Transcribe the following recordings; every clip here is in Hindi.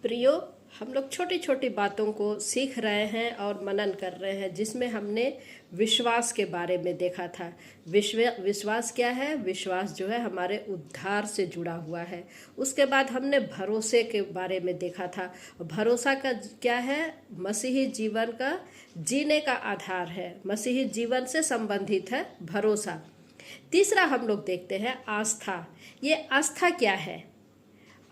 प्रियो, हम लोग छोटी छोटी बातों को सीख रहे हैं और मनन कर रहे हैं, जिसमें हमने विश्वास के बारे में देखा था। विश्वास क्या है? विश्वास जो है हमारे उद्धार से जुड़ा हुआ है। उसके बाद हमने भरोसे के बारे में देखा था। भरोसा का क्या है? मसीही जीवन का जीने का आधार है, मसीही जीवन से संबंधित है भरोसा। तीसरा हम लोग देखते हैं आस्था। ये आस्था क्या है?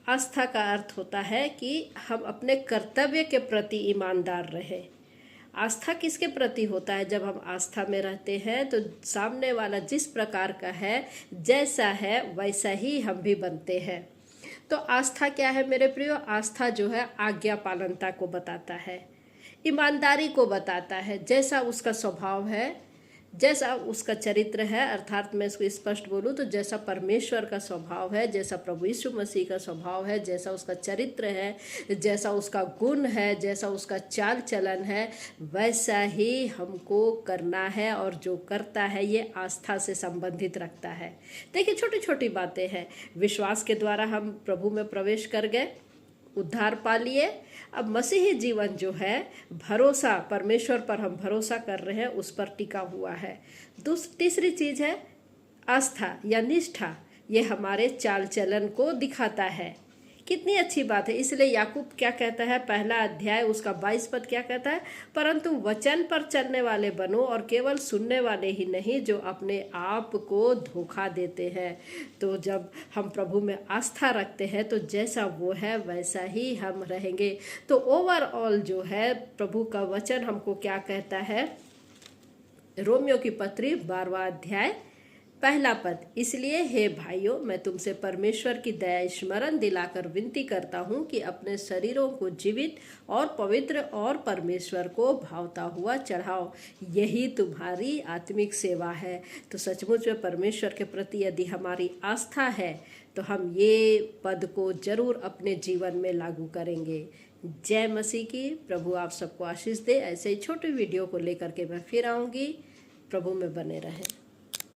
आस्था का अर्थ होता है कि हम अपने कर्तव्य के प्रति ईमानदार रहें। आस्था किसके प्रति होता है? जब हम आस्था में रहते हैं तो सामने वाला जिस प्रकार का है, जैसा है वैसा ही हम भी बनते हैं। तो आस्था क्या है मेरे प्रियो? आस्था जो है आज्ञा पालनता को बताता है, ईमानदारी को बताता है। जैसा उसका स्वभाव है, जैसा उसका चरित्र है, अर्थात मैं इसको स्पष्ट बोलूँ तो जैसा परमेश्वर का स्वभाव है, जैसा प्रभु यीशु मसीह का स्वभाव है, जैसा उसका चरित्र है, जैसा उसका गुण है, जैसा उसका चाल चलन है, वैसा ही हमको करना है। और जो करता है ये आस्था से संबंधित रखता है। देखिए, छोटी छोटी बातें हैं। विश्वास के द्वारा हम प्रभु में प्रवेश कर गए, उद्धार पा लिए। अब मसीही जीवन जो है, भरोसा, परमेश्वर पर हम भरोसा कर रहे हैं, उस पर टिका हुआ है। तीसरी चीज़ है आस्था या निष्ठा। ये हमारे चाल चलन को दिखाता है। कितनी अच्छी बात है। इसलिए याकूब क्या कहता है, पहला अध्याय उसका 22 पद क्या कहता है? परंतु वचन पर चलने वाले बनो और केवल सुनने वाले ही नहीं, जो अपने आप को धोखा देते हैं। तो जब हम प्रभु में आस्था रखते हैं तो जैसा वो है वैसा ही हम रहेंगे। तो ओवरऑल जो है प्रभु का वचन हमको क्या कहता है? रोमियो की पत्री 12वां अध्याय पहला पद, इसलिए हे भाइयों, मैं तुमसे परमेश्वर की दया स्मरण दिलाकर विनती करता हूँ कि अपने शरीरों को जीवित और पवित्र और परमेश्वर को भावता हुआ चढ़ाओ, यही तुम्हारी आत्मिक सेवा है। तो सचमुच में परमेश्वर के प्रति यदि हमारी आस्था है तो हम ये पद को जरूर अपने जीवन में लागू करेंगे। जय मसीह की। प्रभु आप सबको आशीष दे। ऐसे ही छोटे वीडियो को लेकर के मैं फिर आऊँगी। प्रभु में बने रहें।